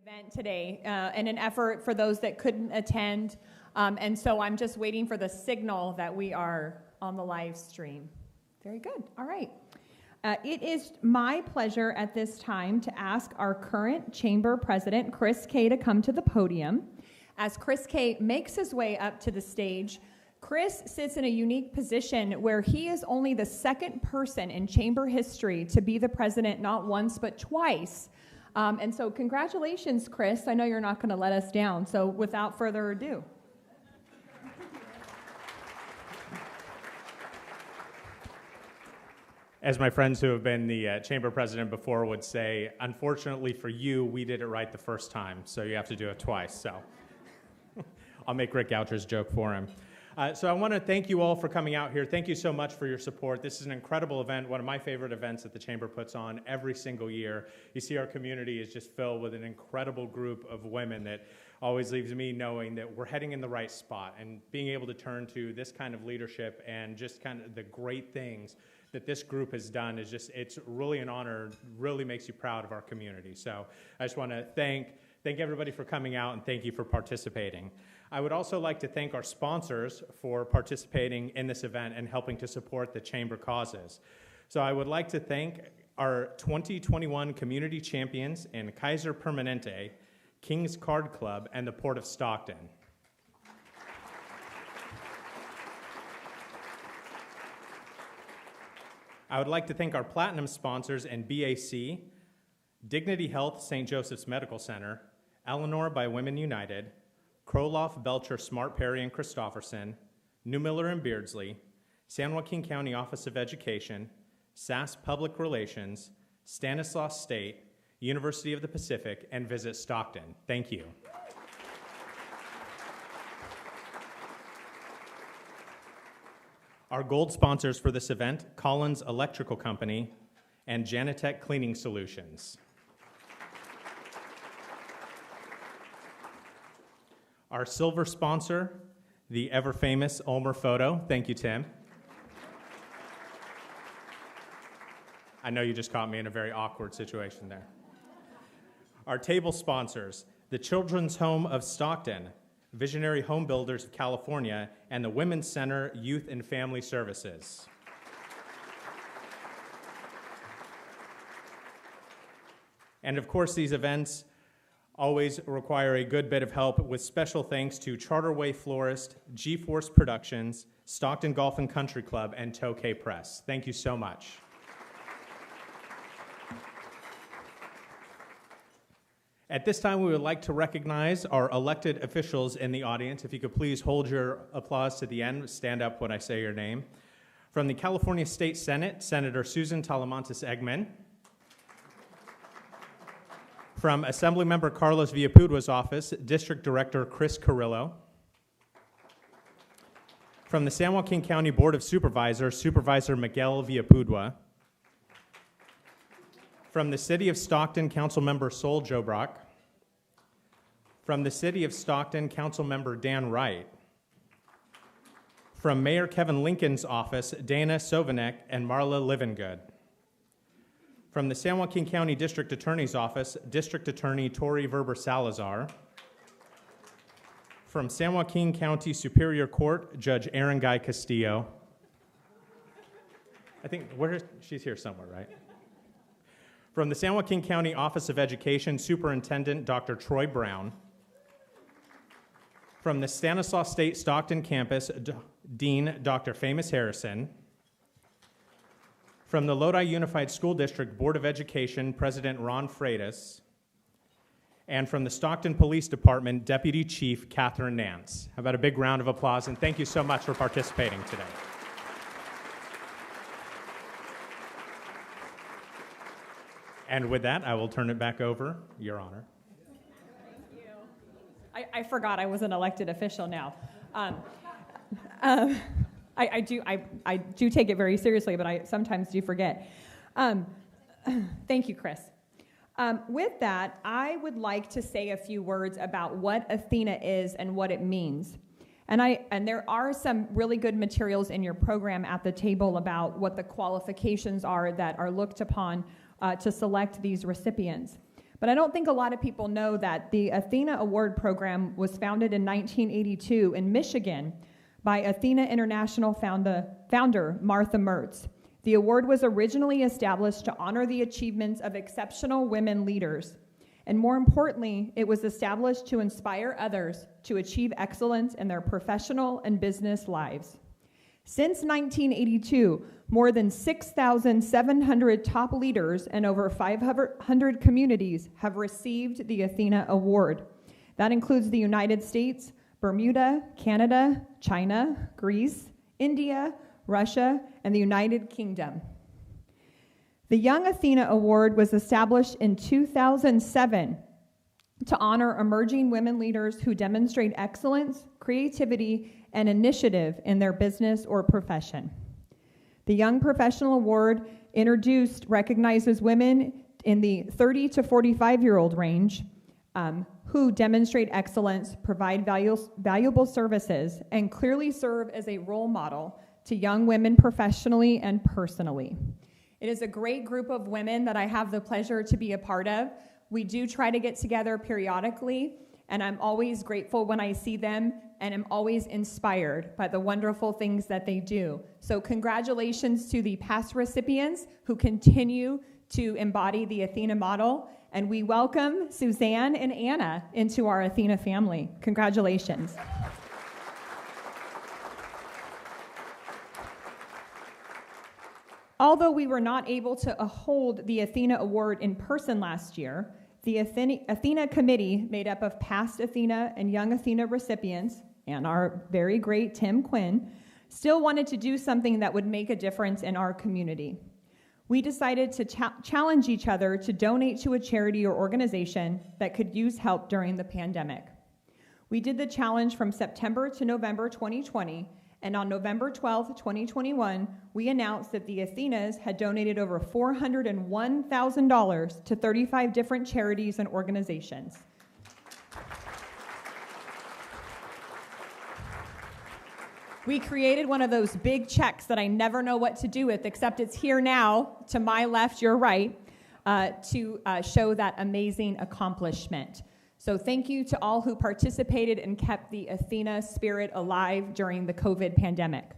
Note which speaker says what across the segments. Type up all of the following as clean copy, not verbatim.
Speaker 1: event today in an effort for those that couldn't attend. And so I'm just waiting for the signal that we are on the live stream. Very good. All right. It is my pleasure at this time to ask our current chamber president, Chris Kay, to come to the podium. As Chris Kay makes his way up to the stage, Chris sits in a unique position where he is only the second person in chamber history to be the president not once but twice. And so congratulations, Chris. I know you're not going to let us down. So without further ado.
Speaker 2: As my friends who have been the chamber president before would say, unfortunately for you, we did it right the first time, so you have to do it twice. So I'll make Rick Goucher's joke for him. So I want to thank you all for coming out here. Thank you so much for your support. This is an incredible event, one of my favorite events that the Chamber puts on every single year. You see our community is just filled with an incredible group of women that always leaves me knowing that we're heading in the right spot, and being able to turn to this kind of leadership and just kind of the great things that this group has done is just, it's really an honor, really makes you proud of our community. So I just want to thank everybody for coming out, and thank you for participating. I would also like to thank our sponsors for participating in this event and helping to support the chamber causes. So I would like to thank our 2021 community champions in Kaiser Permanente, King's Card Club, and the Port of Stockton. I would like to thank our platinum sponsors in BAC, Dignity Health St. Joseph's Medical Center, Eleanor by Women United, Kroloff, Belcher, Smart, Perry, and Christofferson, Newmiller and Beardsley, San Joaquin County Office of Education, Sass Public Relations, Stanislaus State, University of the Pacific, and Visit Stockton. Thank you. Our gold sponsors for this event, Collins Electrical Company and Janitech Cleaning Solutions. Our silver sponsor, the ever-famous Ulmer Photo. Thank you, Tim. I know you just caught me in a very awkward situation there. Our table sponsors, the Children's Home of Stockton, Visionary Home Builders of California, and the Women's Center Youth and Family Services. And of course, these events always require a good bit of help, with special thanks to Charterway Florist, G-Force Productions, Stockton Golf and Country Club, and Tokay Press. Thank you so much. At this time, we would like to recognize our elected officials in the audience. If you could please hold your applause to the end, stand up when I say your name. From the California State Senate, Senator Susan Talamantes-Eggman. From Assemblymember Carlos Villapudra's office, District Director Chris Carrillo. From the San Joaquin County Board of Supervisors, Supervisor Miguel Villapudua. From the City of Stockton, Councilmember Sol Jobrock. From the City of Stockton, Councilmember Dan Wright. From Mayor Kevin Lincoln's office, Dana Sovanek and Marla Livengood. From the San Joaquin County District Attorney's Office, District Attorney Tori Verber Salazar. From San Joaquin County Superior Court, Judge Aaron Guy Castillo. I think, she's here somewhere, right? From the San Joaquin County Office of Education, Superintendent Dr. Troy Brown. From the Stanislaus State Stockton campus, Dean Dr. Famous Harrison. From the Lodi Unified School District Board of Education, President Ron Freitas. And from the Stockton Police Department, Deputy Chief Catherine Nance. How about a big round of applause, and thank you so much for participating today. And with that, I will turn it back over, Your Honor.
Speaker 1: Thank you. I forgot I was an elected official now. I do take it very seriously, but I sometimes do forget. Thank you, Chris. With that, I would like to say a few words about what Athena is and what it means. And there are some really good materials in your program at the table about what the qualifications are that are looked upon to select these recipients. But I don't think a lot of people know that the ATHENA Award program was founded in 1982 in Michigan by ATHENA International founder Martha Mertz. The award was originally established to honor the achievements of exceptional women leaders. And more importantly, it was established to inspire others to achieve excellence in their professional and business lives. Since 1982, more than 6,700 top leaders and over 500 communities have received the ATHENA Award. That includes the United States, Bermuda, Canada, China, Greece, India, Russia, and the United Kingdom. The Young ATHENA Award was established in 2007 to honor emerging women leaders who demonstrate excellence, creativity, and initiative in their business or profession. The Young Professional Award recognizes women in the 30 to 45-year-old range who demonstrate excellence, provide valuable services, and clearly serve as a role model to young women professionally and personally. It is a great group of women that I have the pleasure to be a part of. We do try to get together periodically, and I'm always grateful when I see them, and I'm always inspired by the wonderful things that they do. So congratulations to the past recipients who continue to embody the ATHENA model, and we welcome Suzanne and Anna into our ATHENA family. Congratulations. Although we were not able to hold the ATHENA Award in person last year, the ATHENA committee, made up of past ATHENA and young ATHENA recipients, and our very great Tim Quinn, still wanted to do something that would make a difference in our community. We decided to challenge each other to donate to a charity or organization that could use help during the pandemic. We did the challenge from September to November 2020, and on November 12th, 2021, we announced that the ATHENAs had donated over $401,000 to 35 different charities and organizations. We created one of those big checks that I never know what to do with, except it's here now, to my left, your right, to show that amazing accomplishment. So thank you to all who participated and kept the ATHENA spirit alive during the COVID pandemic.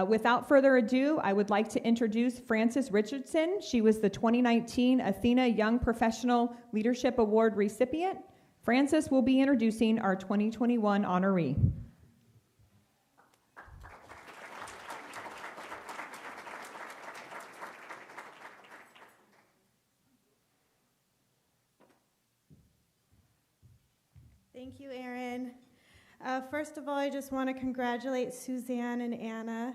Speaker 1: Without further ado, I would like to introduce Frances Richardson. She was the 2019 ATHENA Young Professional Leadership Award recipient. Frances will be introducing our 2021 honoree.
Speaker 3: Thank you, Erin. First of all, I just want to congratulate Suzanne and Anna.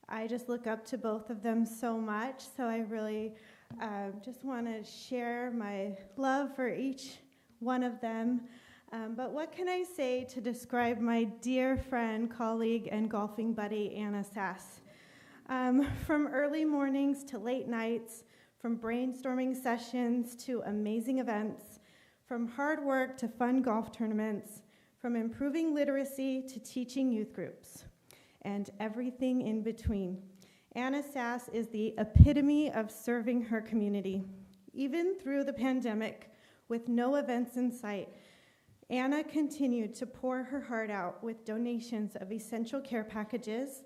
Speaker 3: I just look up to both of them so much, so I really just want to share my love for each one of them. But what can I say to describe my dear friend, colleague, and golfing buddy, Anna Sass? From early mornings to late nights, from brainstorming sessions to amazing events, from hard work to fun golf tournaments, from improving literacy to teaching youth groups, and everything in between. Anna Sass is the epitome of serving her community. Even through the pandemic, with no events in sight, Anna continued to pour her heart out with donations of essential care packages,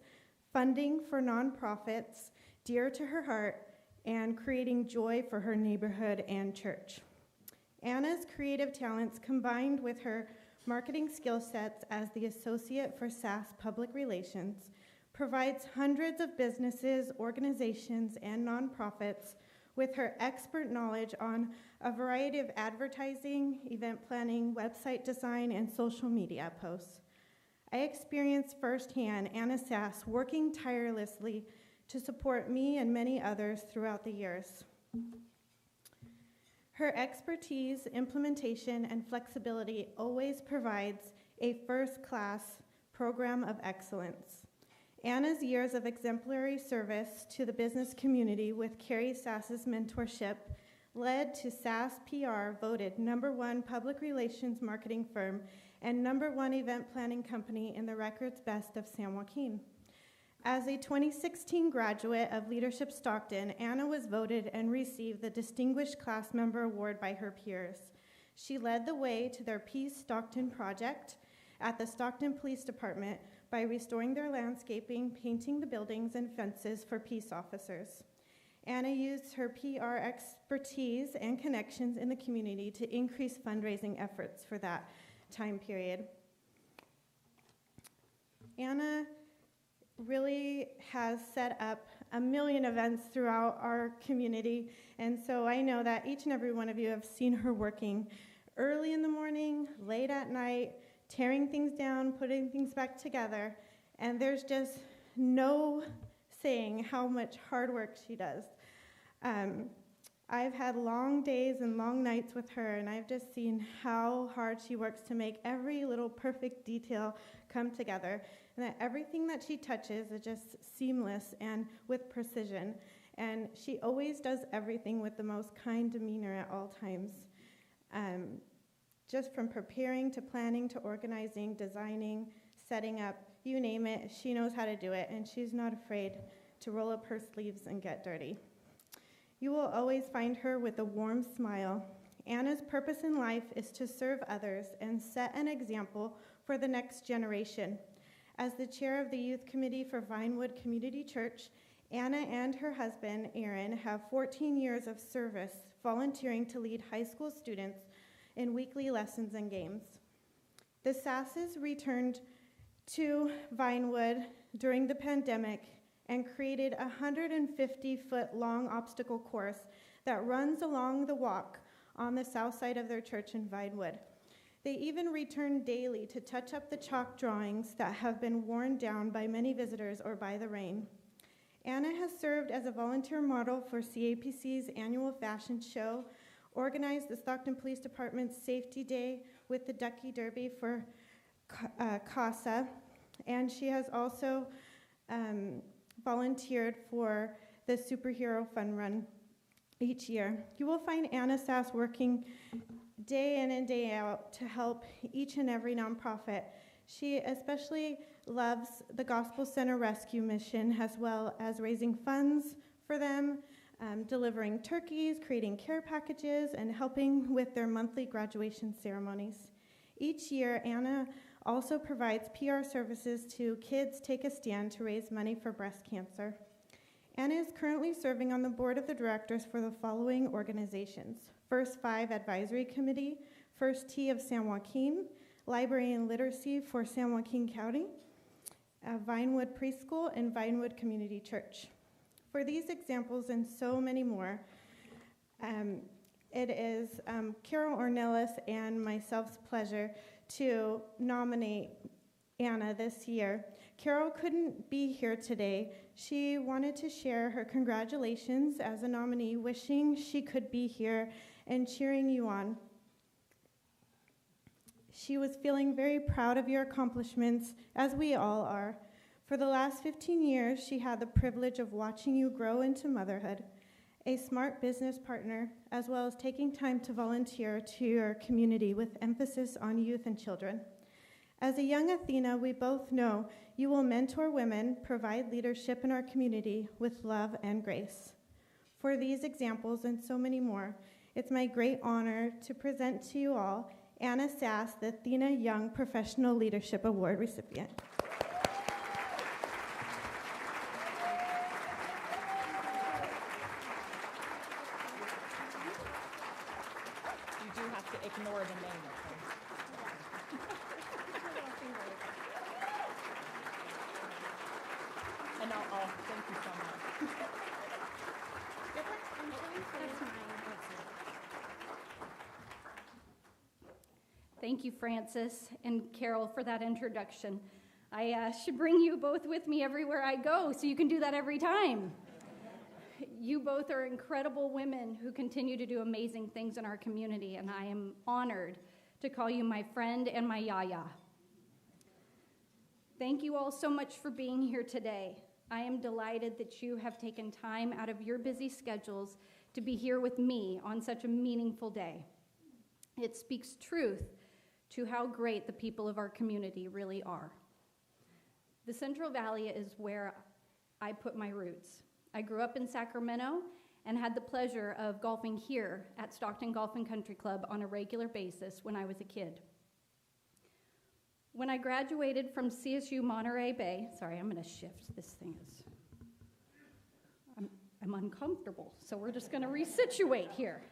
Speaker 3: funding for nonprofits dear to her heart, and creating joy for her neighborhood and church. Anna's creative talents, combined with her marketing skill sets as the Associate for Sass Public Relations, provides hundreds of businesses, organizations, and nonprofits with her expert knowledge on a variety of advertising, event planning, website design, and social media posts. I experienced firsthand Anna Sass working tirelessly to support me and many others throughout the years. Her expertise, implementation, and flexibility always provides a first-class program of excellence. Anna's years of exemplary service to the business community with Carrie Sass's mentorship led to Sass PR voted #1 public relations marketing firm and #1 event planning company in the Records Best of San Joaquin. As a 2016 graduate of Leadership Stockton, Anna was voted and received the Distinguished Class Member Award by her peers. She led the way to their Peace Stockton project at the Stockton Police Department by restoring their landscaping, painting the buildings and fences for peace officers. Anna used her PR expertise and connections in the community to increase fundraising efforts for that time period. Anna really has set up a million events throughout our community, and so I know that each and every one of you have seen her working early in the morning, late at night, tearing things down, putting things back together, and there's just no saying how much hard work she does. I've had long days and long nights with her, and I've just seen how hard she works to make every little perfect detail come together, and that everything that she touches is just seamless and with precision. And she always does everything with the most kind demeanor at all times. Just from preparing to planning to organizing, designing, setting up, you name it, she knows how to do it, and she's not afraid to roll up her sleeves and get dirty. You will always find her with a warm smile. Anna's purpose in life is to serve others and set an example for the next generation. As the chair of the youth committee for Vinewood Community Church, Anna and her husband, Aaron, have 14 years of service volunteering to lead high school students in weekly lessons and games. The Sasses returned to Vinewood during the pandemic and created a 150-foot-long obstacle course that runs along the walk on the south side of their church in Vinewood. They even return daily to touch up the chalk drawings that have been worn down by many visitors or by the rain. Anna has served as a volunteer model for CAPC's annual fashion show, organized the Stockton Police Department's Safety Day with the Ducky Derby for CASA, and she has also volunteered for the Superhero Fun Run each year. You will find Anna Sass working day in and day out to help each and every nonprofit. She especially loves the Gospel Center Rescue Mission, as well as raising funds for them, delivering turkeys, creating care packages, and helping with their monthly graduation ceremonies. Each year, Anna also provides PR services to Kids Take a Stand to raise money for breast cancer. Anna is currently serving on the board of the directors for the following organizations: First Five Advisory Committee, First Tee of San Joaquin, Library and Literacy for San Joaquin County, Vinewood Preschool, and Vinewood Community Church. For these examples and so many more, it is Carol Ornelas and myself's pleasure to nominate Anna this year. Carol couldn't be here today. She wanted to share her congratulations as a nominee, wishing she could be here and cheering you on. She was feeling very proud of your accomplishments, as we all are. For the last 15 years, she had the privilege of watching you grow into motherhood, a smart business partner, as well as taking time to volunteer to your community with emphasis on youth and children. As a young Athena, we both know you will mentor women, provide leadership in our community with love and grace. For these examples and so many more, it's my great honor to present to you all Anna Sass, the Athena Young Professional Leadership Award recipient.
Speaker 1: You do have to ignore the name. And I'll thank you so much.
Speaker 4: Thank you, Frances and Carol, for that introduction. I should bring you both with me everywhere I go, so you can do that every time. You both are incredible women who continue to do amazing things in our community, and I am honored to call you my friend and my yaya. Thank you all so much for being here today. I am delighted that you have taken time out of your busy schedules to be here with me on such a meaningful day. It speaks truth to how great the people of our community really are. The Central Valley is where I put my roots. I grew up in Sacramento and had the pleasure of golfing here at Stockton Golf and Country Club on a regular basis when I was a kid. When I graduated from CSU Monterey Bay, sorry, I'm going to shift. This thing is, I'm uncomfortable, so we're just going to resituate here.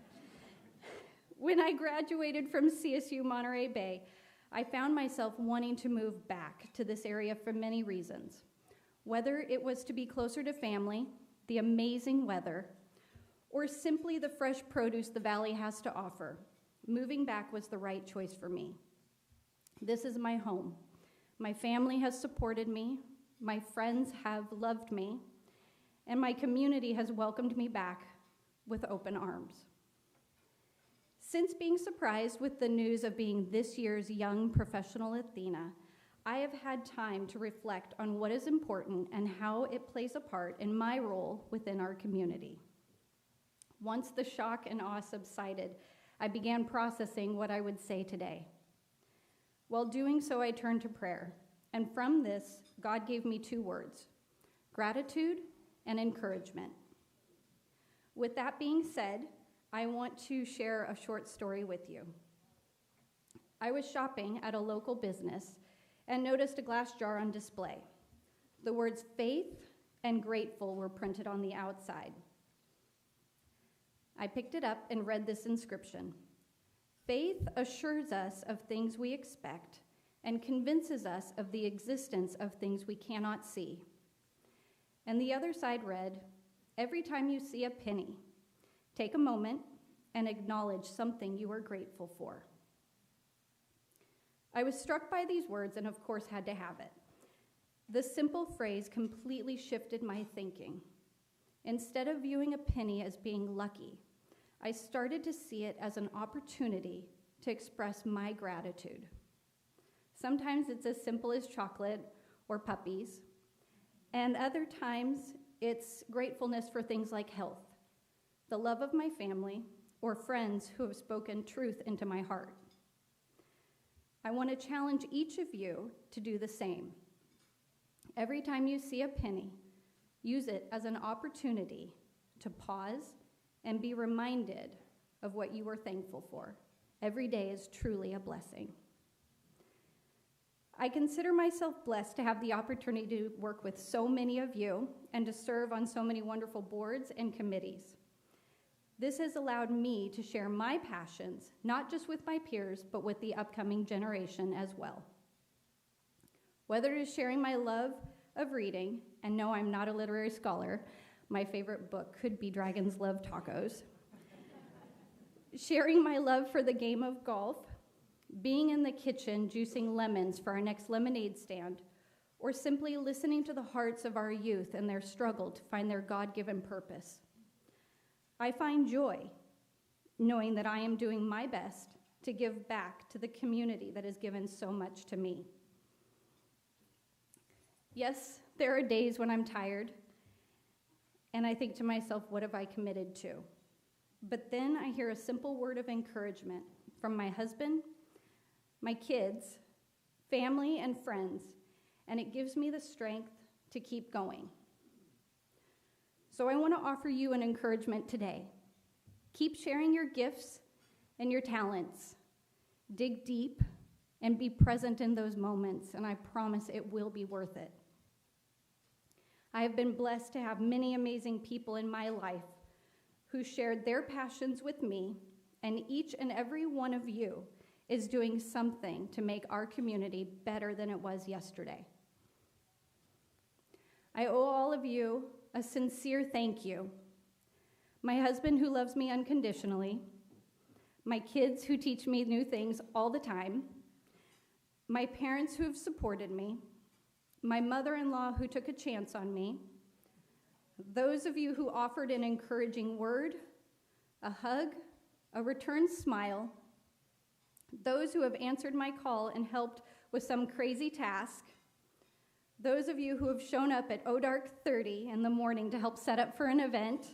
Speaker 4: When I graduated from CSU Monterey Bay, I found myself wanting to move back to this area for many reasons. Whether it was to be closer to family, the amazing weather, or simply the fresh produce the valley has to offer, moving back was the right choice for me. This is my home. My family has supported me, my friends have loved me, and my community has welcomed me back with open arms. Since being surprised with the news of being this year's Young Professional Athena, I have had time to reflect on what is important and how it plays a part in my role within our community. Once the shock and awe subsided, I began processing what I would say today. While doing so, I turned to prayer, and from this, God gave me 2 words: gratitude and encouragement. With that being said, I want to share a short story with you. I was shopping at a local business and noticed a glass jar on display. The words faith and grateful were printed on the outside. I picked it up and read this inscription: faith assures us of things we expect and convinces us of the existence of things we cannot see. And the other side read, every time you see a penny, take a moment and acknowledge something you are grateful for. I was struck by these words and of course had to have it. The simple phrase completely shifted my thinking. Instead of viewing a penny as being lucky, I started to see it as an opportunity to express my gratitude. Sometimes it's as simple as chocolate or puppies, and other times it's gratefulness for things like health, the love of my family, or friends who have spoken truth into my heart. I want to challenge each of you to do the same. Every time you see a penny, use it as an opportunity to pause and be reminded of what you are thankful for. Every day is truly a blessing. I consider myself blessed to have the opportunity to work with so many of you and to serve on so many wonderful boards and committees. This has allowed me to share my passions, not just with my peers, but with the upcoming generation as well. Whether it is sharing my love of reading, and no, I'm not a literary scholar, my favorite book could be Dragons Love Tacos, sharing my love for the game of golf, being in the kitchen juicing lemons for our next lemonade stand, or simply listening to the hearts of our youth and their struggle to find their God-given purpose. I find joy knowing that I am doing my best to give back to the community that has given so much to me. Yes, there are days when I'm tired, and I think to myself, what have I committed to? But then I hear a simple word of encouragement from my husband, my kids, family, and friends, and it gives me the strength to keep going. So I want to offer you an encouragement today. Keep sharing your gifts and your talents. Dig deep and be present in those moments, and I promise it will be worth it. I have been blessed to have many amazing people in my life who shared their passions with me, and each and every one of you is doing something to make our community better than it was yesterday. I owe all of you a sincere thank you. My husband who loves me unconditionally, my kids who teach me new things all the time, my parents who have supported me, my mother-in-law who took a chance on me, those of you who offered an encouraging word, a hug, a return smile, those who have answered my call and helped with some crazy task, those of you who have shown up at dark 30 in the morning to help set up for an event,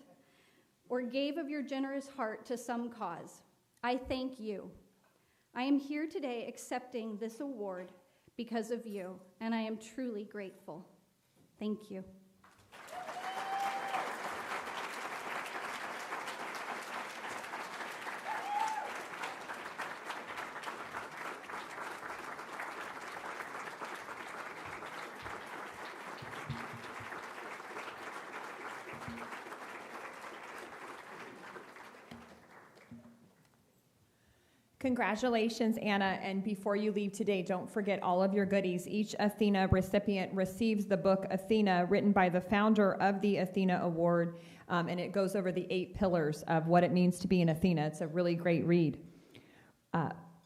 Speaker 4: or gave of your generous heart to some cause, I thank you. I am here today accepting this award because of you, and I am truly grateful. Thank you.
Speaker 1: Congratulations, Anna, and before you leave today, don't forget all of your goodies. Each Athena recipient receives the book Athena, written by the founder of the Athena Award, and it goes over the 8 pillars of what it means to be an Athena. It's a really great read.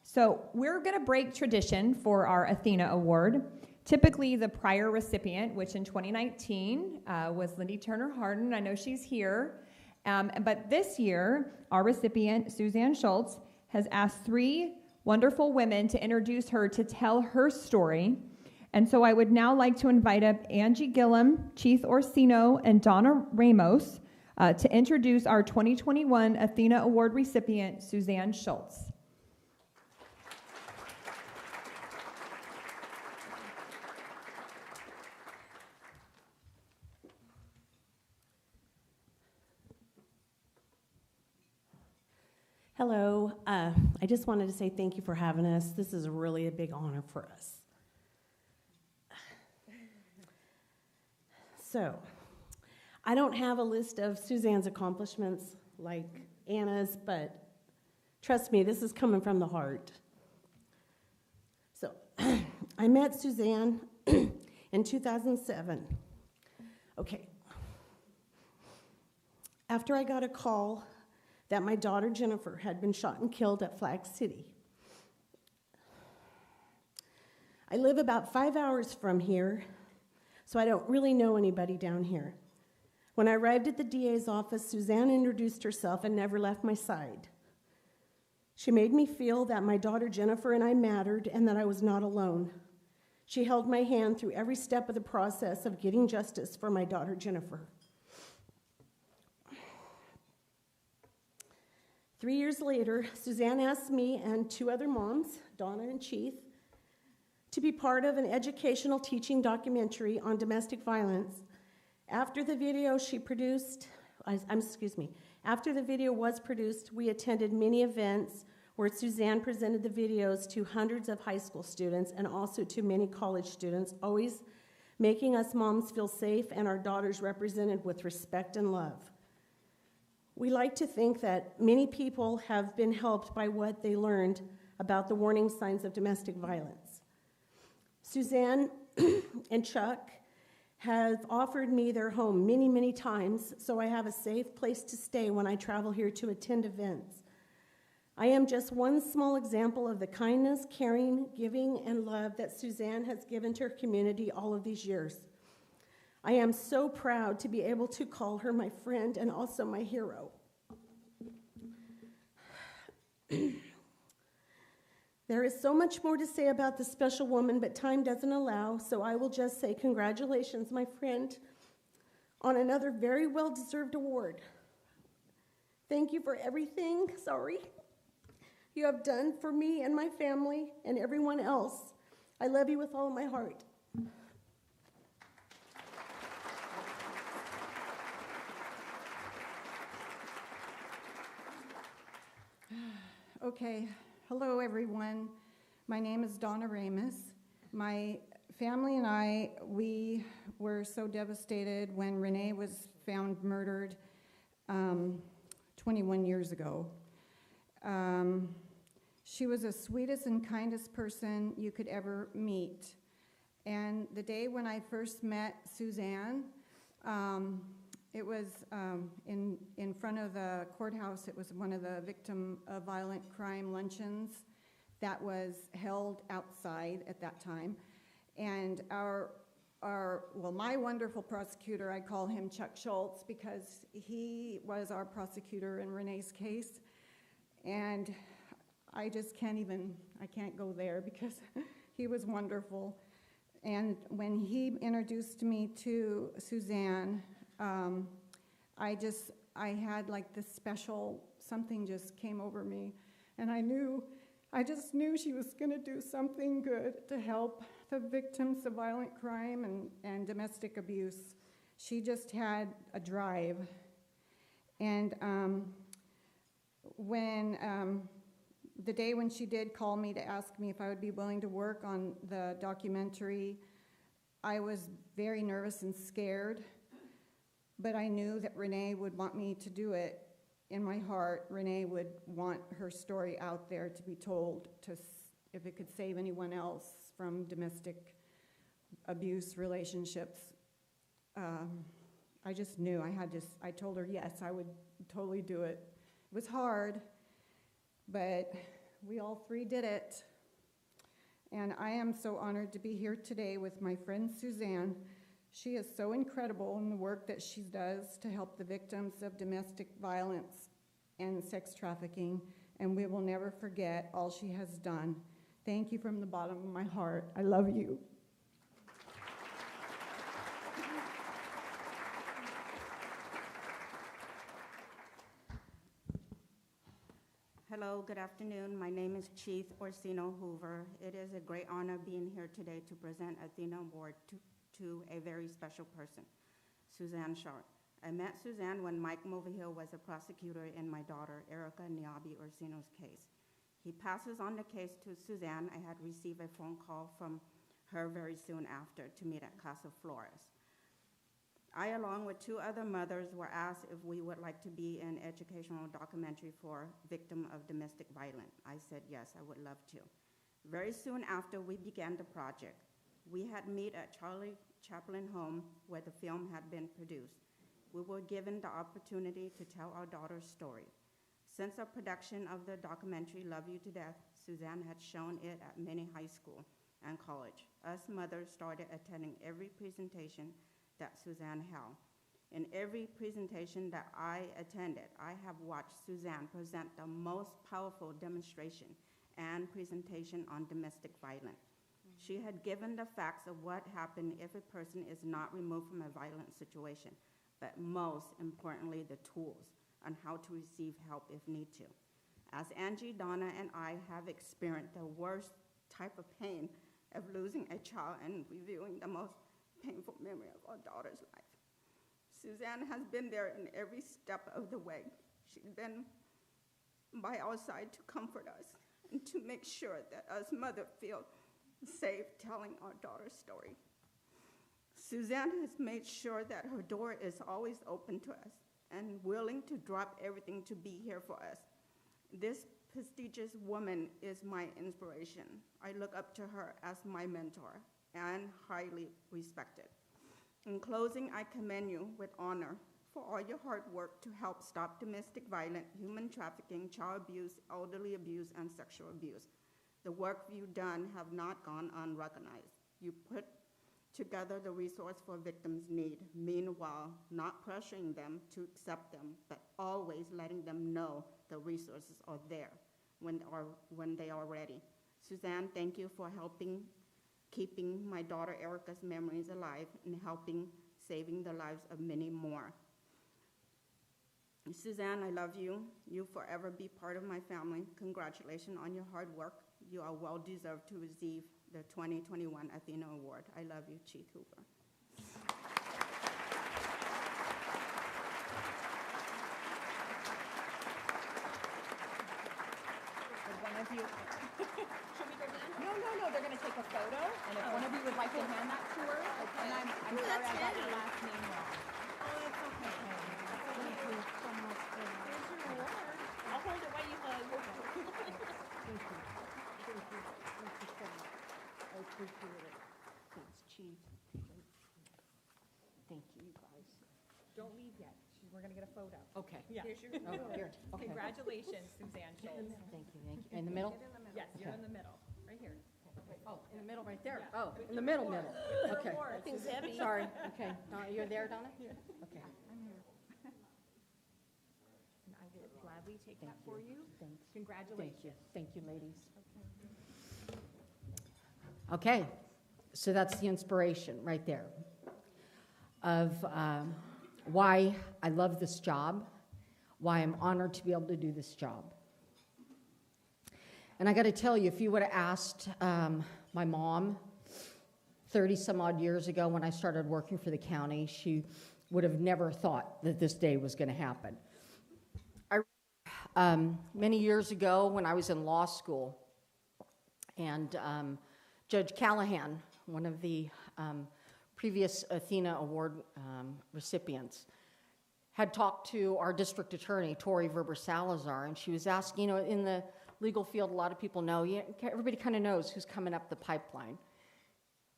Speaker 1: So we're going to break tradition for our Athena Award. Typically, the prior recipient, which in 2019 was Lindy Turner Harden, I know she's here, but this year, our recipient, Suzanne Schultz, has asked 3 wonderful women to introduce her to tell her story. And so I would now like to invite up Angie Gillum, Keith Orsino, and Donna Ramus to introduce our 2021 Athena Award recipient, Suzanne Schultz.
Speaker 5: Hello. I just wanted to say thank you for having us. This is really a big honor for us. So, I don't have a list of Suzanne's accomplishments like Anna's, but trust me, this is coming from the heart. So, I met Suzanne in 2007. Okay. After I got a call that my daughter Jennifer had been shot and killed at Flag City. I live about 5 hours from here, so I don't really know anybody down here. When I arrived at the DA's office, Suzanne introduced herself and never left my side. She made me feel that my daughter Jennifer and I mattered and that I was not alone. She held my hand through every step of the process of getting justice for my daughter Jennifer. 3 years later, Suzanne asked me and 2 other moms, Donna and Keith, to be part of an educational teaching documentary on domestic violence. After the video after the video was produced, we attended many events where Suzanne presented the videos to hundreds of high school students and also to many college students, always making us moms feel safe and our daughters represented with respect and love. We like to think that many people have been helped by what they learned about the warning signs of domestic violence. Suzanne and Chuck have offered me their home many, many times, so I have a safe place to stay when I travel here to attend events. I am just one small example of the kindness, caring, giving, and love that Suzanne has given to her community all of these years. I am so proud to be able to call her my friend and also my hero. There is so much more to say about this special woman, but time doesn't allow, so I will just say congratulations, my friend, on another very well-deserved award. Thank you for everything, you have done for me and my family and everyone else. I love you with all of my heart.
Speaker 6: Okay, hello everyone. My name is Donna Ramus. My family and I, we were so devastated when Renee was found murdered 21 years ago. She was the sweetest and kindest person you could ever meet. And the day when I first met Suzanne, it was in front of the courthouse. It was one of the victim of violent crime luncheons that was held outside at that time. And my wonderful prosecutor, I call him Chuck Schultz because he was our prosecutor in Renee's case. And I just I can't go there because he was wonderful. And when he introduced me to Suzanne, I had like this special, something just came over me, and I just knew she was gonna do something good to help the victims of violent crime and domestic abuse. She just had a drive. And the day when she did call me to ask me if I would be willing to work on the documentary, I was very nervous and scared. But I knew that Renee would want me to do it. in my heart, Renee would want her story out there to be told, if it could save anyone else from domestic abuse relationships. I just knew I told her yes, I would totally do it. It was hard, but we all three did it. And I am so honored to be here today with my friend Suzanne. She is so incredible in the work that she does to help the victims of domestic violence and sex trafficking, and we will never forget all she has done. Thank you from the bottom of my heart. I love you.
Speaker 7: Hello, good afternoon. My name is Chief Orsino Hoover. It is a great honor being here today to present ATHENA Award to a very special person, Suzanne Shaw. I met Suzanne when Mike Mulvihill was a prosecutor in my daughter, Erica Niabi Orsino's case. He passes on the case to Suzanne. I had received a phone call from her very soon after to meet at Casa Flores. I, along with 2 other mothers, were asked if we would like to be an educational documentary for victims of domestic violence. I said yes, I would love to. Very soon after we began the project, we had met at Charlie Chaplin home where the film had been produced. We were given the opportunity to tell our daughter's story. Since our production of the documentary Love You to Death, Suzanne had shown it at many high school and college. Us mothers started attending every presentation that Suzanne held. In every presentation that I attended, I have watched Suzanne present the most powerful demonstration and presentation on domestic violence. She had given the facts of what happened if a person is not removed from a violent situation, but most importantly, the tools on how to receive help if need to. As Angie, Donna, and I have experienced the worst type of pain of losing a child and reviewing the most painful memory of our daughter's life. Suzanne has been there in every step of the way. She's been by our side to comfort us and to make sure that us mothers feel safe telling our daughter's story. Suzanne has made sure that her door is always open to us and willing to drop everything to be here for us. This prestigious woman is my inspiration. I look up to her as my mentor and highly respected. In closing, I commend you with honor for all your hard work to help stop domestic violence, human trafficking, child abuse, elderly abuse, and sexual abuse. The work you've done have not gone unrecognized. You put together the resource for victims' need, meanwhile not pressuring them to accept them, but always letting them know the resources are there when they are ready. Suzanne, thank you for keeping my daughter Erica's memories alive and helping saving the lives of many more. Suzanne, I love you. You'll forever be part of my family. Congratulations on your hard work. You are well deserved to receive the 2021 ATHENA Award. I love you, Chief Hoover.
Speaker 1: One of you, should we go down? No, they're going to take a photo, and if one of you would like to hand that to her, and I'm sorry I got your last name wrong. Oh, that's okay. Thank you so much. Here's your award. I'll hold it while you hug. Thank you. Thank you. Thank you. Thank you so much. I appreciate it. Thanks, Chief. Thank you, you guys. Don't leave yet. We're going to get a photo.
Speaker 8: Okay.
Speaker 1: Yeah. Here's your
Speaker 8: Here. Okay.
Speaker 1: Congratulations, Suzanne Schultz.
Speaker 8: Thank you, thank you. In the middle?
Speaker 1: Yes, you're in the middle, right here.
Speaker 8: Oh, in the middle right there.
Speaker 1: Yeah.
Speaker 8: Oh, in the middle. Okay.
Speaker 1: Things heavy.
Speaker 8: Sorry. Okay. Donna, you're there, Donna? Okay.
Speaker 1: And I will gladly take that
Speaker 8: Thank
Speaker 1: for
Speaker 8: you.
Speaker 1: you.
Speaker 8: Thanks.
Speaker 1: Congratulations.
Speaker 8: Thank you, ladies. Okay, so that's the inspiration right there of why I love this job, why I'm honored to be able to do this job. And I got to tell you, if you would have asked my mom 30 some odd years ago when I started working for the county, she would have never thought that this day was going to happen. Many years ago when I was in law school, and Judge Callahan, one of the previous ATHENA Award recipients, had talked to our district attorney, Tori Verber Salazar, and she was asking, in the legal field, a lot of people know, everybody kind of knows who's coming up the pipeline.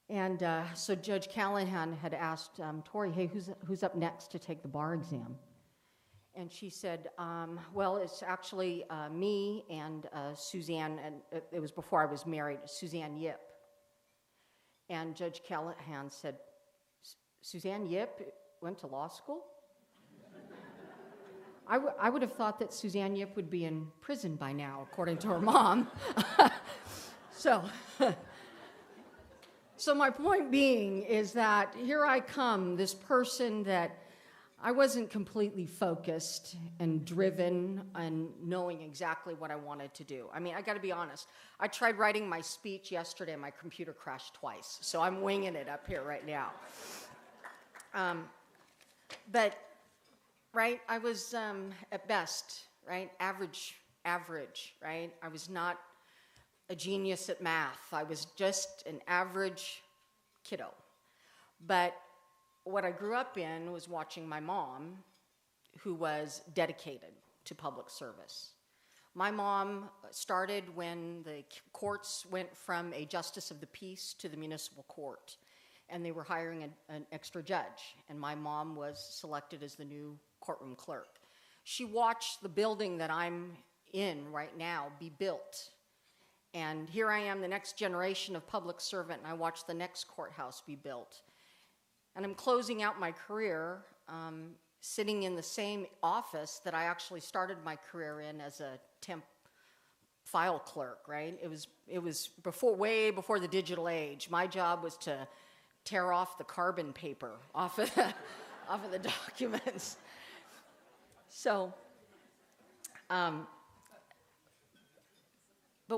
Speaker 8: And so Judge Callahan had asked Tori, hey, who's up next to take the bar exam? And she said, well, it's actually me and Suzanne, and it was before I was married, Suzanne Yip. And Judge Callahan said, Suzanne Yip went to law school? I would have thought that Suzanne Yip would be in prison by now, according to her mom. So my point being is that here I come, this person that I wasn't completely focused and driven and knowing exactly what I wanted to do. I mean, I got to be honest. I tried writing my speech yesterday, and my computer crashed twice, so I'm winging it up here right now. But, right, I was at best, right, average, right? I was not a genius at math. I was just an average kiddo. But what I grew up in was watching my mom, who was dedicated to public service. My mom started when the courts went from a justice of the peace to the municipal court, and they were hiring an extra judge, and my mom was selected as the new courtroom clerk. She watched the building that I'm in right now be built, and here I am, the next generation of public servant, and I watched the next courthouse be built. And I'm closing out my career sitting in the same office that I actually started my career in as a temp file clerk, right? It was way before the digital age. My job was to tear off the carbon paper off of the documents. So, but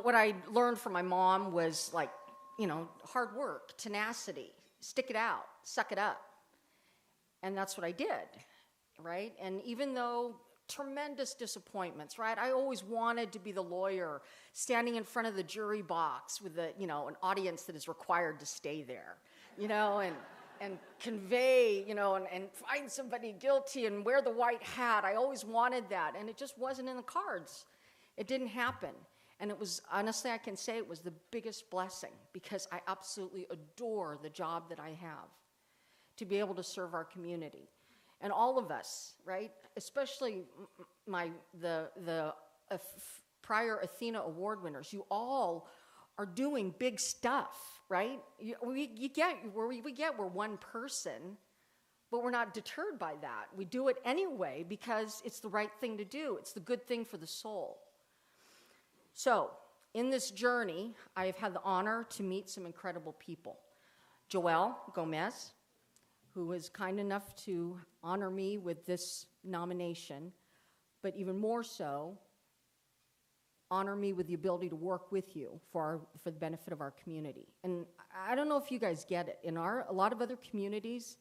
Speaker 8: what I learned from my mom was hard work, tenacity, stick it out, suck it up. And that's what I did, right? And even though tremendous disappointments, right? I always wanted to be the lawyer standing in front of the jury box with an audience that is required to stay there, and convey, and find somebody guilty and wear the white hat. I always wanted that, and it just wasn't in the cards. It didn't happen. And it was, honestly, I can say it was the biggest blessing, because I absolutely adore the job that I have, to be able to serve our community. And all of us, right, especially the prior ATHENA Award winners, you all are doing big stuff, right? We're one person, but we're not deterred by that. We do it anyway because it's the right thing to do. It's the good thing for the soul. So, in this journey, I have had the honor to meet some incredible people. Joelle Gomez, who was kind enough to honor me with this nomination, but even more so, honor me with the ability to work with you for the benefit of our community. And I don't know if you guys get it. In a lot of other communities,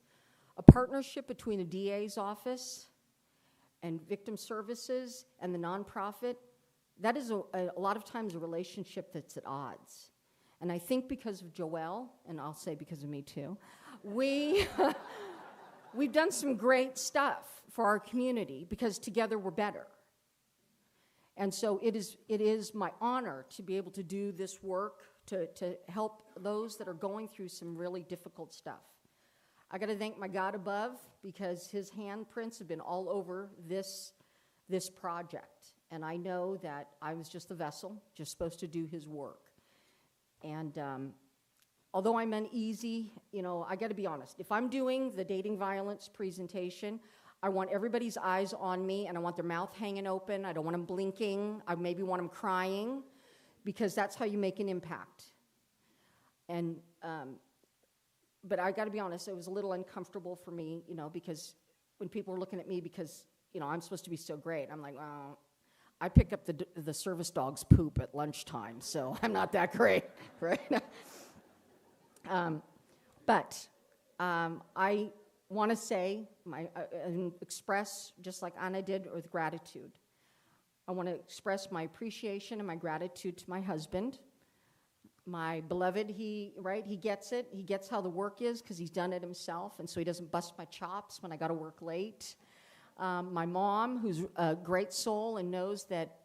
Speaker 8: a partnership between the DA's office and victim services and the nonprofit, that is a lot of times a relationship that's at odds. And I think because of Joelle, and I'll say because of me too, we've done some great stuff for our community because together we're better. And so it is my honor to be able to do this work to help those that are going through some really difficult stuff. I got to thank my God above, because his handprints have been all over this project. And I know that I was just the vessel, just supposed to do his work. And although I'm uneasy, I got to be honest. If I'm doing the dating violence presentation, I want everybody's eyes on me, and I want their mouth hanging open. I don't want them blinking. I maybe want them crying, because that's how you make an impact. And but I got to be honest, it was a little uncomfortable for me, because when people were looking at me, because I'm supposed to be so great, I'm like, well, I pick up the service dog's poop at lunchtime, so I'm not that great, right? But I want to say, and express, just like Anna did, with gratitude. I want to express my appreciation and my gratitude to my husband, my beloved. He gets it. He gets how the work is because he's done it himself, and so he doesn't bust my chops when I got to work late. my mom, who's a great soul and knows that,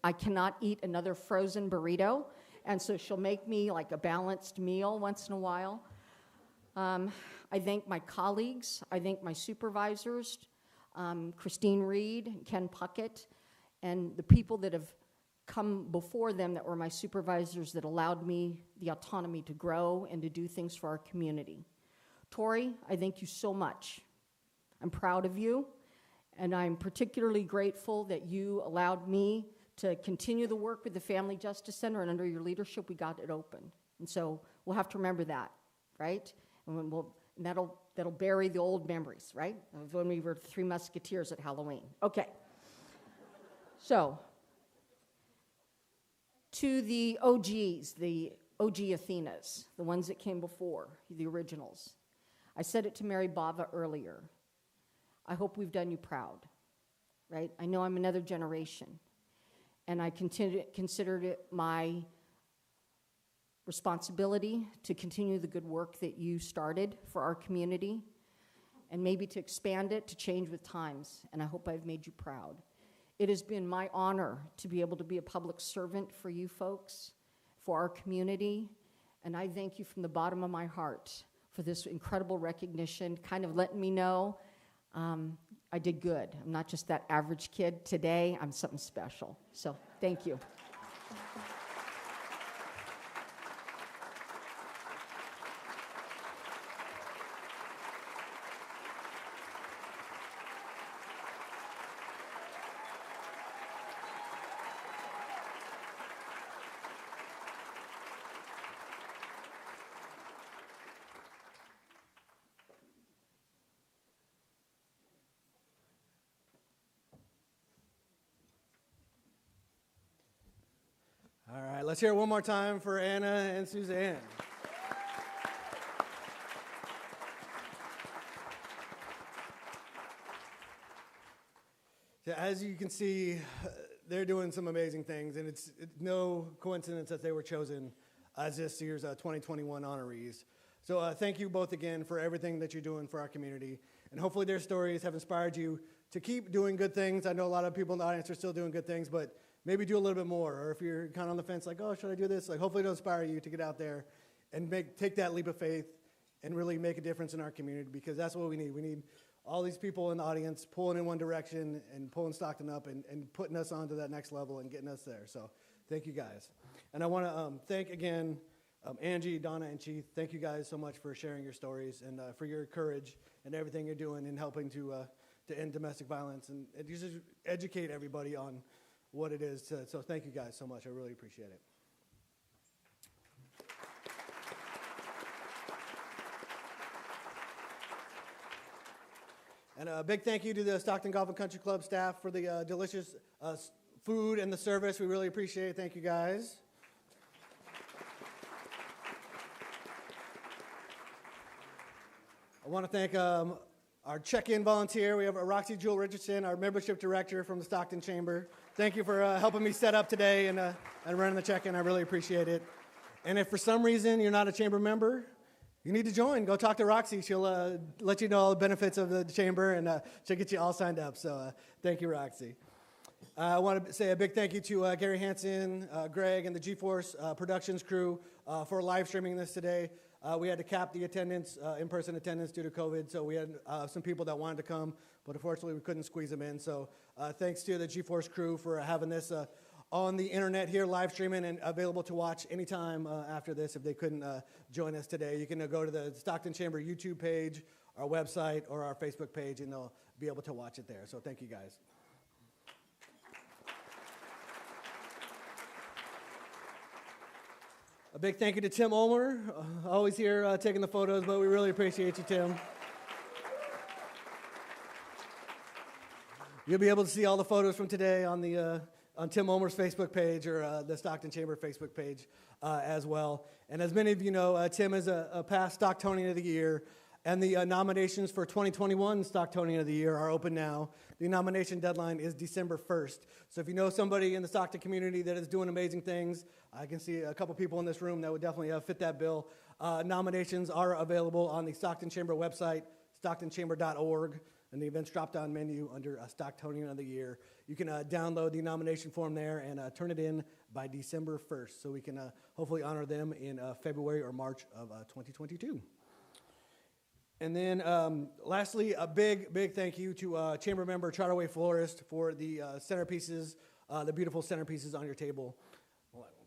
Speaker 8: I cannot eat another frozen burrito, and so she'll make me like a balanced meal once in a while. I thank my colleagues. I thank my supervisors, Christine Reed, Ken Puckett, and the people that have come before them that were my supervisors that allowed me the autonomy to grow and to do things for our community. Tori, I thank you so much. I'm proud of you, and I'm particularly grateful that you allowed me to continue the work with the Family Justice Center, and under your leadership, we got it open. And so we'll have to remember that, right? And that'll bury the old memories, right? Of when we were Three Musketeers at Halloween. Okay. So, to the OGs, the OG Athenas, the ones that came before, the originals. I said it to Mary Bava earlier. I hope we've done you proud, right? I know I'm another generation, and I considered it my responsibility to continue the good work that you started for our community, and maybe to expand it, to change with times, and I hope I've made you proud. It has been my honor to be able to be a public servant for you folks, for our community, and I thank you from the bottom of my heart for this incredible recognition, kind of letting me know I did good. I'm not just that average kid. Today, I'm something special. So, thank you.
Speaker 9: All right, let's hear it one more time for Anna and Suzanne. So as you can see, they're doing some amazing things, and it's no coincidence that they were chosen as this year's 2021 honorees. So thank you both again for everything that you're doing for our community, and hopefully their stories have inspired you to keep doing good things. I know a lot of people in the audience are still doing good things, but maybe do a little bit more, or if you're kind of on the fence, like, oh, should I do this? Like, hopefully it'll inspire you to get out there and take that leap of faith and really make a difference in our community, because that's what we need. We need all these people in the audience pulling in one direction and pulling Stockton up and putting us onto that next level and getting us there. So thank you guys. And I want to thank again Angie, Donna, and Chief. Thank you guys so much for sharing your stories and for your courage and everything you're doing in helping to end domestic violence and just educate everybody on what it is. So thank you guys so much. I really appreciate it. And a big thank you to the Stockton Golf and Country Club staff for the delicious food and the service. We really appreciate it. Thank you guys. I want to thank our check-in volunteer. We have Roxy Jewel Richardson, our membership director from the Stockton Chamber. Thank you for helping me set up today and running the check-in. I really appreciate it. And if for some reason you're not a chamber member, you need to join. Go talk to Roxy. She'll let you know all the benefits of the chamber, and she'll get you all signed up. So thank you, Roxy. I want to say a big thank you to Gary Hansen, Greg, and the G-Force Productions crew for live streaming this today. We had to cap the attendance, in-person attendance due to COVID, so we had some people that wanted to come, but unfortunately we couldn't squeeze them in. So thanks to the G-Force crew for having this on the internet here, live streaming, and available to watch anytime after this if they couldn't join us today. You can go to the Stockton Chamber YouTube page, our website, or our Facebook page, and they'll be able to watch it there. So thank you guys. A big thank you to Tim Ulmer, always here taking the photos, but we really appreciate you, Tim. You'll be able to see all the photos from today on the on Tim Ulmer's Facebook page or the Stockton Chamber Facebook page as well. And as many of you know, Tim is a past Stocktonian of the Year, and the nominations for 2021 Stocktonian of the Year are open now. The nomination deadline is December 1st. So if you know somebody in the Stockton community that is doing amazing things, I can see a couple people in this room that would definitely fit that bill. Nominations are available on the Stockton Chamber website, stocktonchamber.org. in the events drop-down menu under Stocktonian of the Year. You can download the nomination form there and turn it in by December 1st, so we can hopefully honor them in February or March of 2022. And then lastly, a big thank you to Chamber Member Charterway Florist for the centerpieces, the beautiful centerpieces on your table. Hold on, let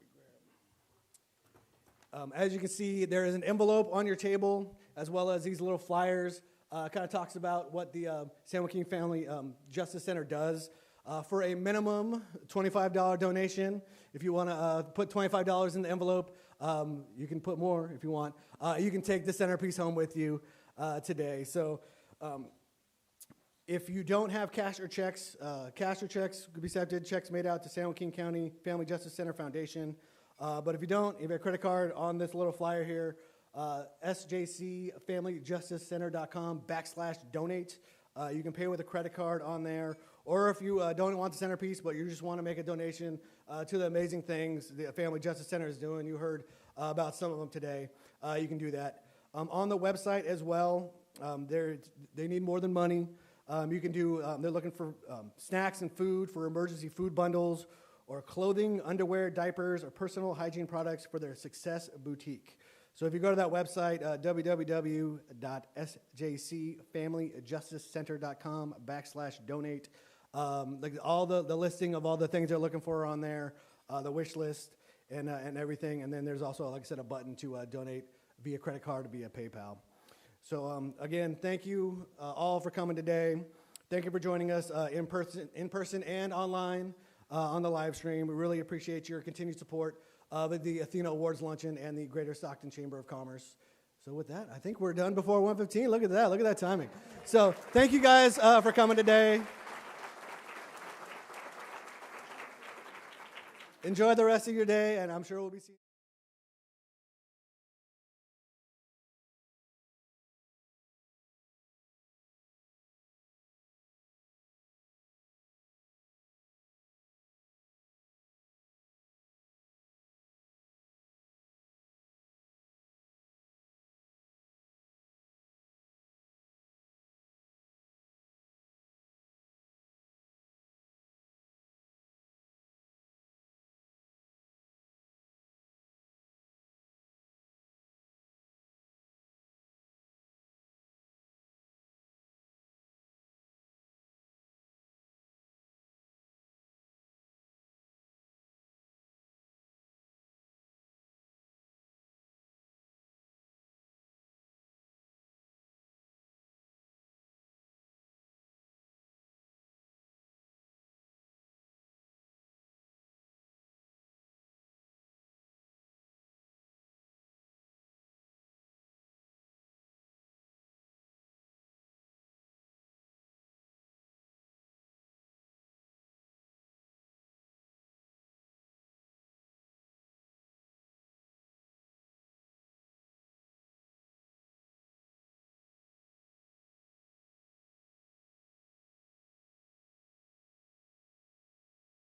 Speaker 9: me grab. As you can see, there is an envelope on your table, as well as these little flyers. Kind of talks about what the San Joaquin Family Justice Center does. For a minimum $25 donation, if you want to put $25 in the envelope, you can put more if you want. You can take the centerpiece home with you today. So if you don't have cash or checks could be accepted. Checks made out to San Joaquin County Family Justice Center Foundation. But if you don't, if you have a credit card on this little flyer here, sjcfamilyjusticecenter.com/donate. You can pay with a credit card on there. Or if you don't want the centerpiece, but you just want to make a donation to the amazing things the Family Justice Center is doing, you heard about some of them today, you can do that. On the website as well, they need more than money. You can do, they're looking for snacks and food for emergency food bundles, or clothing, underwear, diapers, or personal hygiene products for their Success Boutique. So if you go to that website, www.sjcfamilyjusticecenter.com/donate, like all the listing of all the things they're looking for on there, the wish list and everything. And then there's also, like I said, a button to donate via credit card or via PayPal. So again, thank you all for coming today. Thank you for joining us in person and online on the live stream. We really appreciate your continued support of the ATHENA Awards Luncheon and the Greater Stockton Chamber of Commerce. So with that, I think we're done before 1:15. Look at that timing. So thank you guys for coming today. Enjoy the rest of your day, and I'm sure we'll be seeing you.